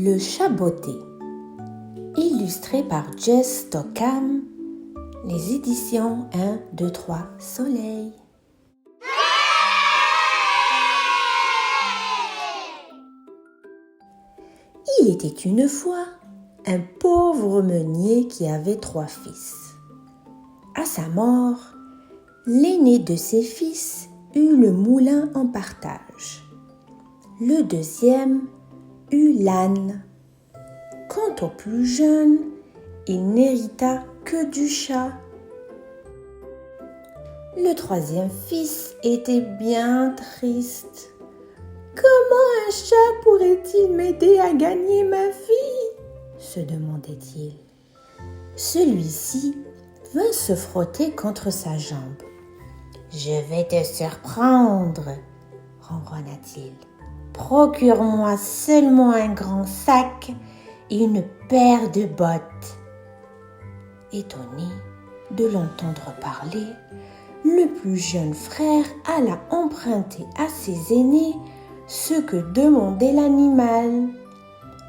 Le chat botté, illustré par Jess Stockham, les éditions 1, 2, 3 Soleil. Il était une fois un pauvre meunier qui avait 3 fils. À sa mort, l'aîné de ses fils eut le moulin en partage. Le deuxième eut l'âne. Quant au plus jeune, il n'hérita que du chat. Le troisième fils était bien triste. Comment un chat pourrait-il m'aider à gagner ma vie ? Se demandait-il. Celui-ci vint se frotter contre sa jambe. Je vais te surprendre, ronronna-t-il. Procure-moi seulement un grand sac et une paire de bottes. Étonné de l'entendre parler, le plus jeune frère alla emprunter à ses aînés ce que demandait l'animal.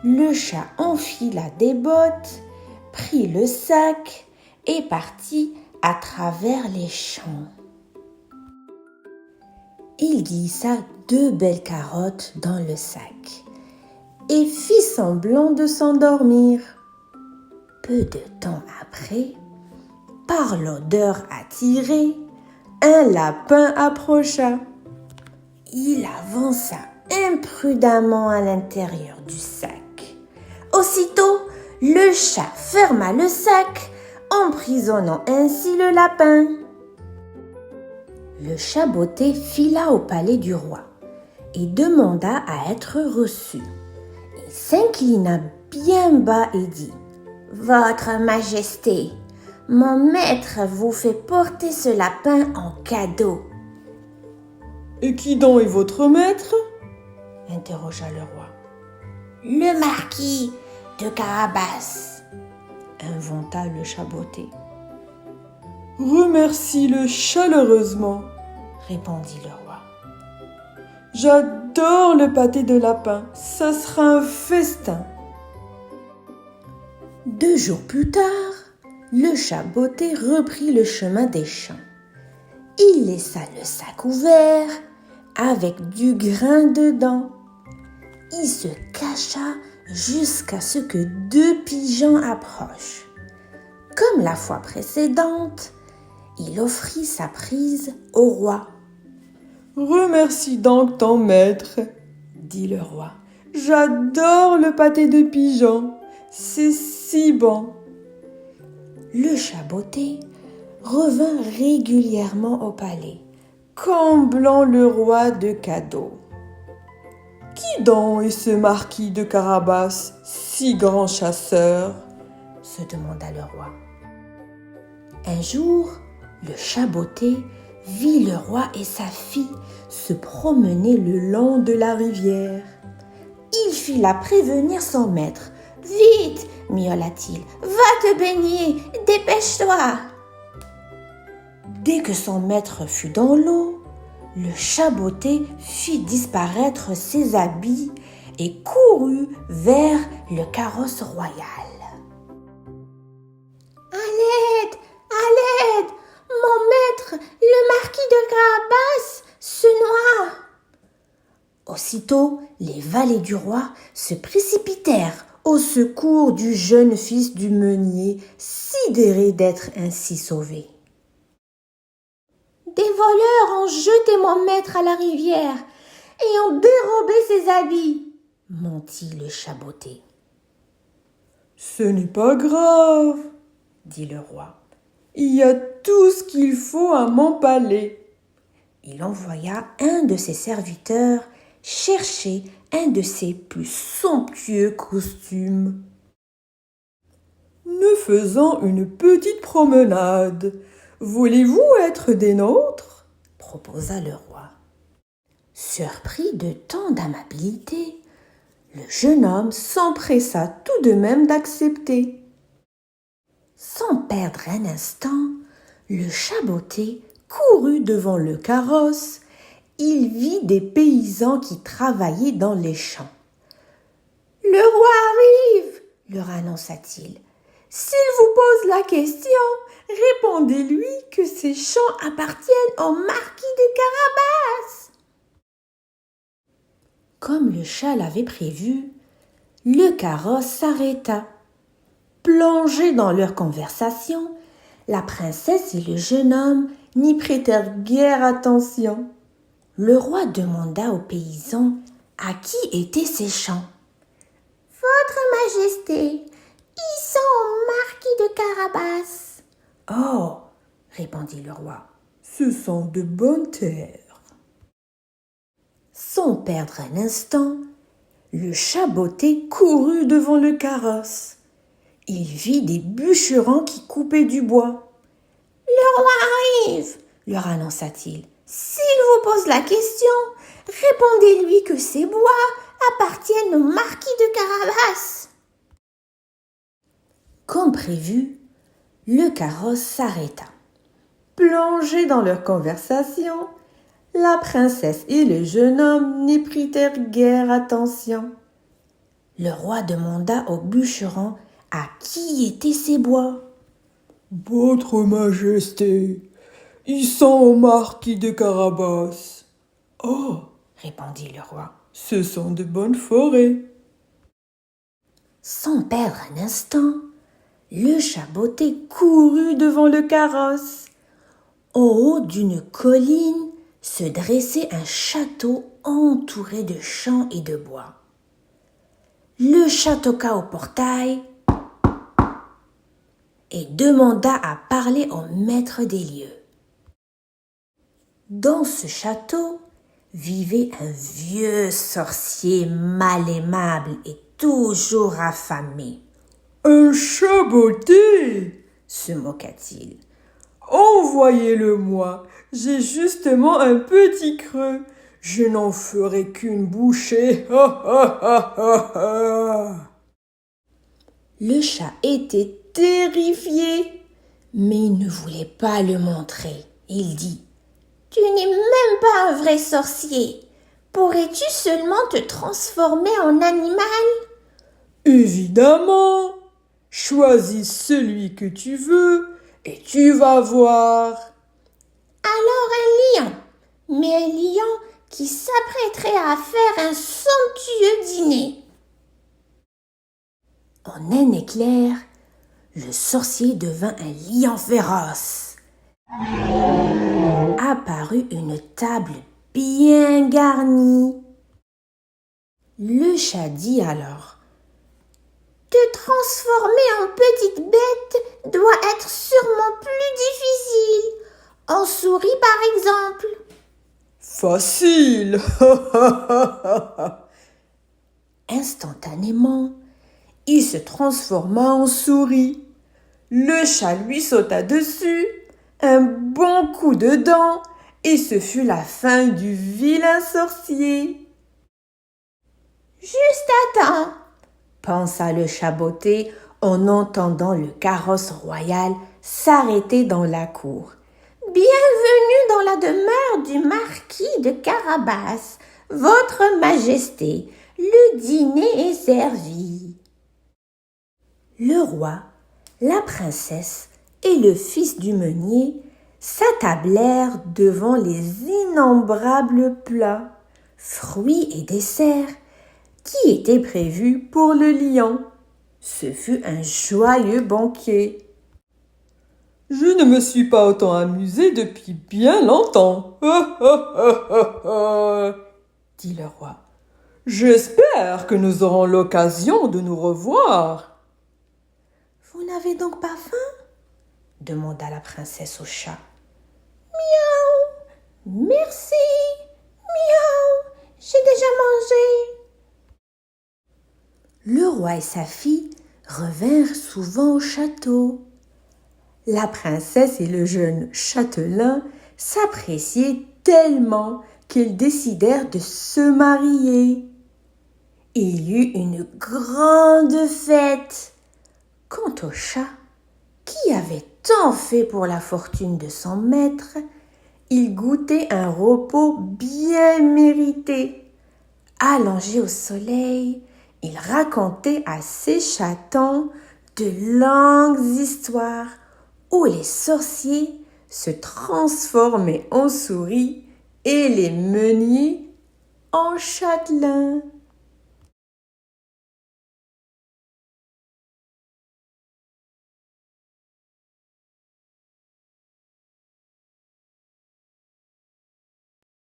Le chat enfila des bottes, prit le sac et partit à travers les champs. Il glissa 2 belles carottes dans le sac et fit semblant de s'endormir. Peu de temps après, par l'odeur attirée, un lapin approcha. Il avança imprudemment à l'intérieur du sac. Aussitôt, le chat ferma le sac, emprisonnant ainsi le lapin. Le chat botté fila au palais du roi et demanda à être reçu. Il s'inclina bien bas et dit « Votre Majesté, mon maître vous fait porter ce lapin en cadeau. » « Et qui donc est votre maître ?» interrogea le roi. « Le marquis de Carabas, » inventa le chat botté. « Remercie-le chaleureusement, » répondit le roi. « J'adore le pâté de lapin, ça sera un festin. » 2 jours plus tard, le chat botté reprit le chemin des champs. Il laissa le sac ouvert avec du grain dedans. Il se cacha jusqu'à ce que 2 pigeons approchent. Comme la fois précédente, il offrit sa prise au roi. « Remercie donc ton maître, » dit le roi. « J'adore le pâté de pigeon, c'est si bon. » Le chat botté revint régulièrement au palais, comblant le roi de cadeaux. « Qui donc est ce marquis de Carabas, si grand chasseur ?» se demanda le roi. Un jour, le chat botté vit le roi et sa fille se promener le long de la rivière. Il fila prévenir son maître. « Vite !» miaula-t-il. « Va te baigner, dépêche-toi !» Dès que son maître fut dans l'eau, le chat botté fit disparaître ses habits et courut vers le carrosse royal. « À l'aide! À l'aide! Mon maître, le marquis de Carabas, se noie !» Aussitôt, les valets du roi se précipitèrent au secours du jeune fils du meunier, sidéré d'être ainsi sauvé. « Des voleurs ont jeté mon maître à la rivière et ont dérobé ses habits, » mentit le chat botté. « Ce n'est pas grave, » dit le roi. « Il y a tout ce qu'il faut à mon palais. » Il envoya un de ses serviteurs chercher un de ses plus somptueux costumes. « Nous faisons une petite promenade. Voulez-vous être des nôtres ?» proposa le roi. Surpris de tant d'amabilité, le jeune homme s'empressa tout de même d'accepter. Sans perdre un instant, le chat botté courut devant le carrosse. Il vit des paysans qui travaillaient dans les champs. Le roi arrive, leur annonça-t-il. S'il vous pose la question, répondez-lui que ces champs appartiennent au marquis de Carabas. Comme le chat l'avait prévu, le carrosse s'arrêta. Plongés dans leur conversation, la princesse et le jeune homme n'y prêtèrent guère attention. Le roi demanda aux paysans à qui étaient ces champs. « Votre Majesté, ils sont au marquis de Carabas. »« Oh, répondit le roi, ce sont de bonnes terres. » Sans perdre un instant, le chat botté courut devant le carrosse. Il vit des bûcherons qui coupaient du bois. « Le roi arrive, leur annonça-t-il. S'il vous pose la question, répondez-lui que ces bois appartiennent au marquis de Carabas. » Comme prévu, le carrosse s'arrêta. Plongés dans leur conversation, la princesse et le jeune homme n'y prêtèrent guère attention. Le roi demanda au bûcheron à qui étaient ces bois. « Votre Majesté, ils sont au marquis de Carabas. »« Oh, répondit le roi, ce sont de bonnes forêts. » Sans perdre un instant, le chat botté courut devant le carrosse. Au haut d'une colline se dressait un château entouré de champs et de bois. Le chat toqua au portail et demanda à parler au maître des lieux. Dans ce château vivait un vieux sorcier mal aimable et toujours affamé. « Un chat botté !» se moqua-t-il. « Envoyez-le-moi, j'ai justement un petit creux. Je n'en ferai qu'une bouchée. » Le chat était terrifié, mais il ne voulait pas le montrer. Il dit « Tu n'es même pas un vrai sorcier. Pourrais-tu seulement te transformer en animal ?»« Évidemment. Choisis celui que tu veux et tu vas voir. » Alors un lion, mais un lion qui s'apprêterait à faire un somptueux dîner. En un éclair, le sorcier devint un lion féroce. Apparut une table bien garnie. Le chat dit alors « Te transformer en petite bête doit être sûrement plus difficile. En souris, par exemple. » « Facile. » Instantanément, il se transforma en souris. Le chat lui sauta dessus, un bon coup de dent, et ce fut la fin du vilain sorcier. « Juste à temps, » pensa le chat botté en entendant le carrosse royal s'arrêter dans la cour. « Bienvenue dans la demeure du marquis de Carabas, votre Majesté, le dîner est servi. » Le roi, la princesse et le fils du meunier s'attablèrent devant les innombrables plats, fruits et desserts qui étaient prévus pour le lion. Ce fut un joyeux banquet. « Je ne me suis pas autant amusé depuis bien longtemps. » dit le roi. « J'espère que nous aurons l'occasion de nous revoir. » « Vous n'avez donc pas faim ?» demanda la princesse au chat. « Miaou, merci, miaou, j'ai déjà mangé. » Le roi et sa fille revinrent souvent au château. La princesse et le jeune châtelain s'appréciaient tellement qu'ils décidèrent de se marier. Il y eut une grande fête. Quant au chat, qui avait tant fait pour la fortune de son maître, il goûtait un repos bien mérité. Allongé au soleil, Il racontait à ses chatons de longues histoires où les sorciers se transformaient en souris et les meuniers en châtelains.